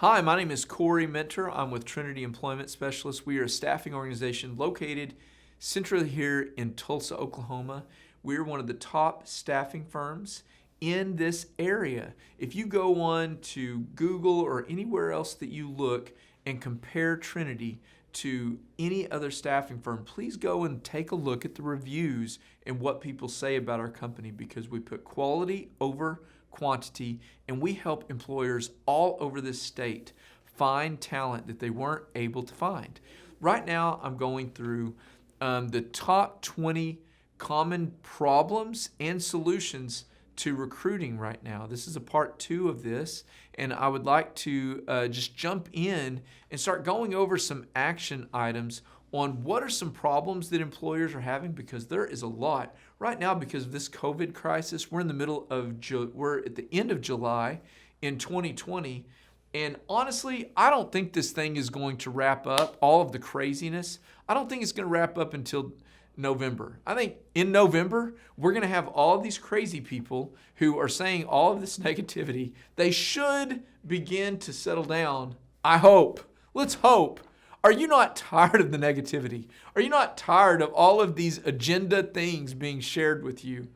Hi, my name is Corey Mentor. I'm with Trinity Employment Specialists. We are a staffing organization located centrally here in Tulsa, Oklahoma. We're one of the top staffing firms in this area. If you go on to Google or anywhere else that you look and compare Trinity to any other staffing firm, please go and take a look at the reviews and what people say about our company, because we put quality over quantity, and we help employers all over this state find talent that they weren't able to find. Right now, I'm going through the top 20 common problems and solutions to recruiting right now. This is a part 2 of this, and I would like to just jump in and start going over some action items on what are some problems that employers are having, because there is a lot. Right now, because of this COVID crisis, we're in the middle of, we're at the end of July in 2020, and honestly, I don't think this thing is going to wrap up, all of the craziness. I don't think it's going to wrap up until November. I think in November, we're going to have all of these crazy people who are saying all of this negativity. They should begin to settle down. I hope. Let's hope. Are you not tired of the negativity? Are you not tired of all of these agenda things being shared with you?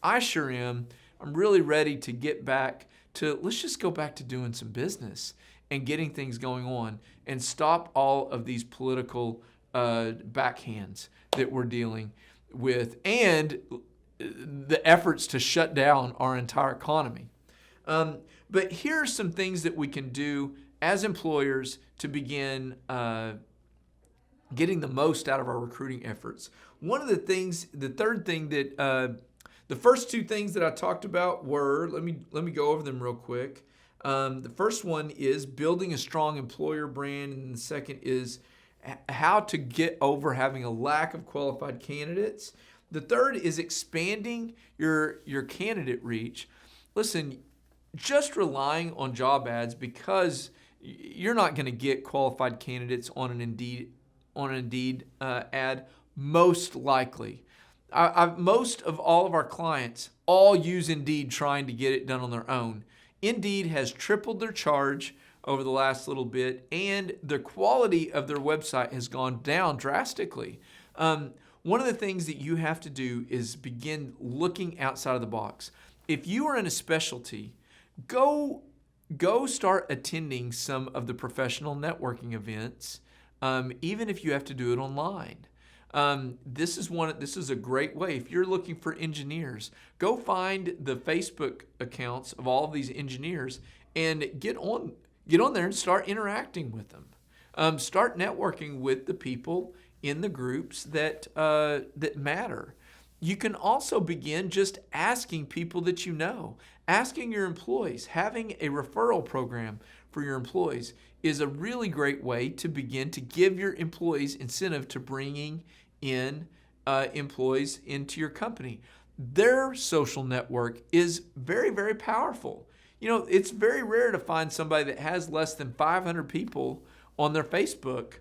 I sure am. I'm really ready to get back to, let's just go back to doing some business and getting things going on and stop all of these political backhands that we're dealing with and the efforts to shut down our entire economy. But here are some things that we can do as employers to begin getting the most out of our recruiting efforts. One of the things, the third thing that, the first 2 things that I talked about were, let me go over them real quick. The first one is building a strong employer brand, and the second is how to get over having a lack of qualified candidates. The third is expanding your candidate reach. Listen, just relying on job ads, because you're not going to get qualified candidates on an Indeed ad, most likely. Most of all of our clients all use Indeed trying to get it done on their own. Indeed has tripled their charge over the last little bit, and the quality of their website has gone down drastically. One of the things that you have to do is begin looking outside of the box. If you are in a specialty, go start attending some of the professional networking events, even if you have to do it online. This is a great way. If you're looking for engineers, go find the Facebook accounts of all of these engineers and get on there and start interacting with them. Start networking with the people in the groups that matter. You can also begin just asking people that you know, asking your employees. Having a referral program for your employees is a really great way to begin to give your employees incentive to bringing in employees into your company. Their social network is very, very powerful. You know, it's very rare to find somebody that has less than 500 people on their Facebook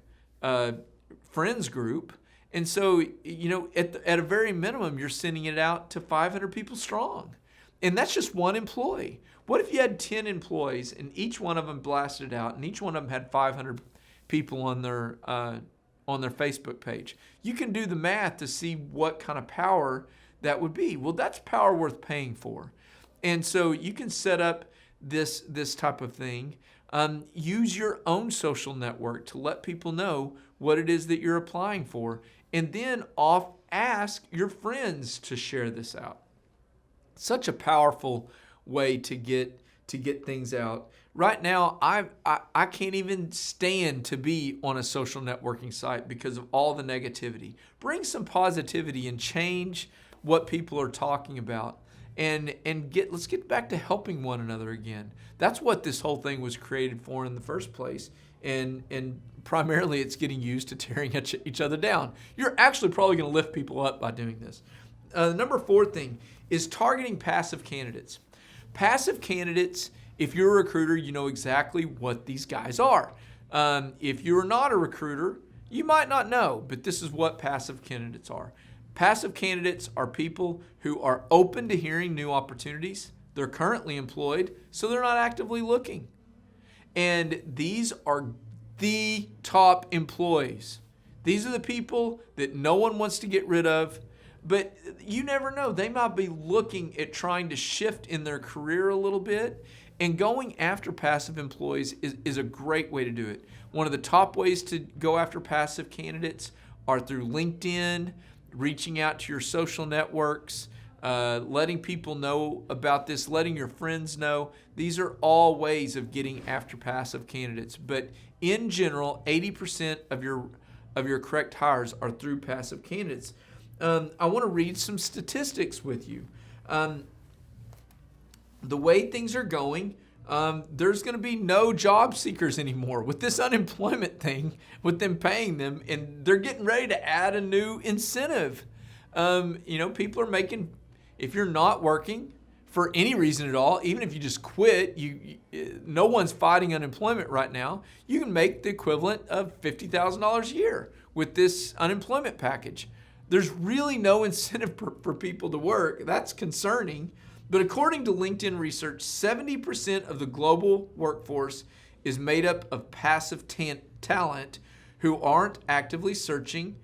friends group. And so, you know, at a very minimum, you're sending it out to 500 people strong. And that's just one employee. What if you had 10 employees and each one of them blasted out and each one of them had 500 people on their Facebook page? You can do the math to see what kind of power that would be. Well, that's power worth paying for. And so you can set up this type of thing. Use your own social network to let people know what it is that you're applying for. And then ask your friends to share this out. Such a powerful way to get things out. Right now, I can't even stand to be on a social networking site because of all the negativity. Bring some positivity and change what people are talking about. And let's get back to helping one another again. That's what this whole thing was created for in the first place. And primarily it's getting used to tearing each other down. You're actually probably going to lift people up by doing this. The number 4 thing is targeting passive candidates. Passive candidates, if you're a recruiter, you know exactly what these guys are. If you're not a recruiter, you might not know, but this is what passive candidates are. Passive candidates are people who are open to hearing new opportunities. They're currently employed, so they're not actively looking. And these are the top employees. These are the people that no one wants to get rid of, but you never know. They might be looking at trying to shift in their career a little bit, and going after passive employees is a great way to do it. One of the top ways to go after passive candidates are through LinkedIn, reaching out to your social networks, letting people know about this, letting your friends know. These are all ways of getting after passive candidates. But in general, 80% of your correct hires are through passive candidates. I want to read some statistics with you. The way things are going, there's going to be no job seekers anymore with this unemployment thing, with them paying them, and they're getting ready to add a new incentive. People are making, if you're not working for any reason at all, even if you just quit, no one's fighting unemployment right now, you can make the equivalent of $50,000 a year with this unemployment package. There's really no incentive for people to work. That's concerning. But according to LinkedIn research, 70% of the global workforce is made up of passive talent who aren't actively searching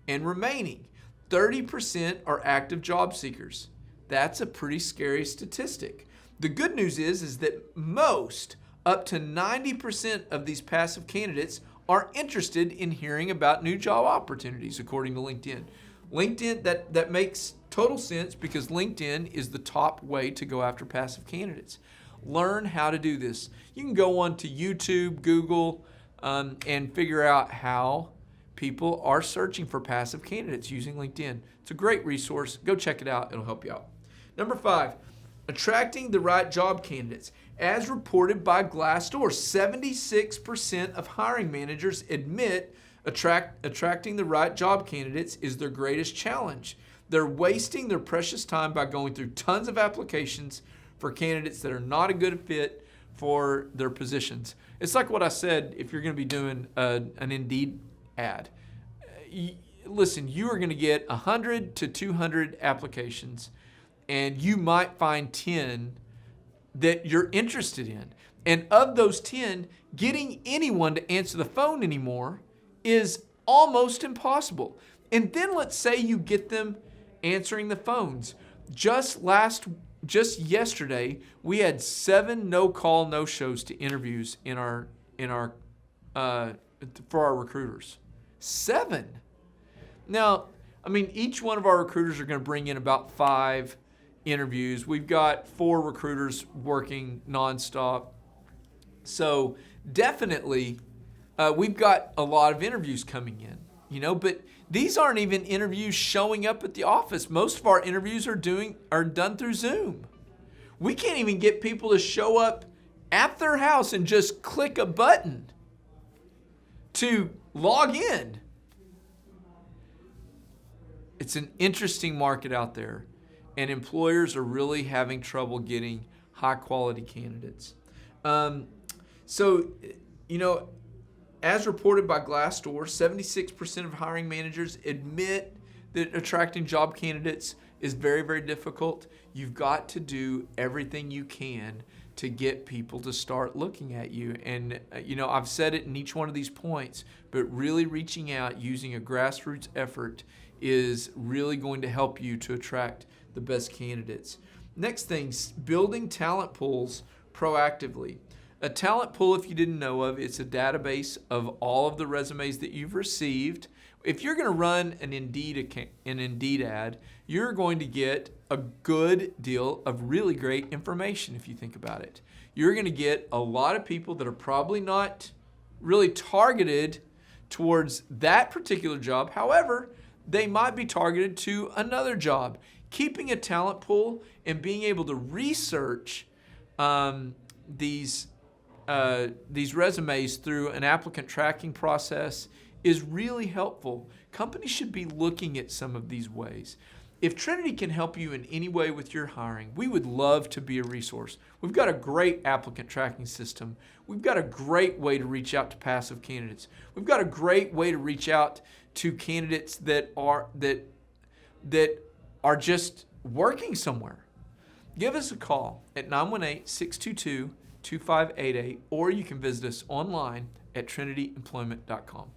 and remaining. 30% are active job seekers. That's a pretty scary statistic. The good news is that most, up to 90% of these passive candidates are interested in hearing about new job opportunities, according to LinkedIn. LinkedIn, that makes total sense because LinkedIn is the top way to go after passive candidates. Learn how to do this. You can go on to YouTube, Google, and figure out how people are searching for passive candidates using LinkedIn. It's a great resource. Go check it out. It'll help you out. Number 5, attracting the right job candidates. As reported by Glassdoor, 76% of hiring managers admit attracting the right job candidates is their greatest challenge. They're wasting their precious time by going through tons of applications for candidates that are not a good fit for their positions. It's like what I said, if you're going to be doing an Indeed ad. Listen, you are going to get 100 to 200 applications, and you might find 10 that you're interested in. And of those 10, getting anyone to answer the phone anymore is almost impossible. And then let's say you get them answering the phones. Just yesterday, we had 7 no-call, no-shows to interviews for our recruiters. 7. Now, each one of our recruiters are going to bring in about 5 interviews. We've got 4 recruiters working nonstop. So definitely, we've got a lot of interviews coming in, but these aren't even interviews showing up at the office. Most of our interviews are done through Zoom. We can't even get people to show up at their house and just click a button to log in. It's an interesting market out there, and employers are really having trouble getting high quality candidates. As reported by Glassdoor, 76% of hiring managers admit that attracting job candidates is very, very difficult. You've got to do everything you can to get people to start looking at you. And, I've said it in each one of these points, but really reaching out using a grassroots effort is really going to help you to attract the best candidates. Next thing, building talent pools proactively. A talent pool, if you didn't know of, it's a database of all of the resumes that you've received. If you're going to run an Indeed ad, you're going to get a good deal of really great information if you think about it. You're going to get a lot of people that are probably not really targeted towards that particular job. However, they might be targeted to another job. Keeping a talent pool and being able to research these resumes through an applicant tracking process is really helpful. Companies should be looking at some of these ways. If Trinity can help you in any way with your hiring, we would love to be a resource. We've got a great applicant tracking system. We've got a great way to reach out to passive candidates. We've got a great way to reach out to candidates that are just working somewhere. Give us a call at 918-622 2588, or you can visit us online at trinityemployment.com.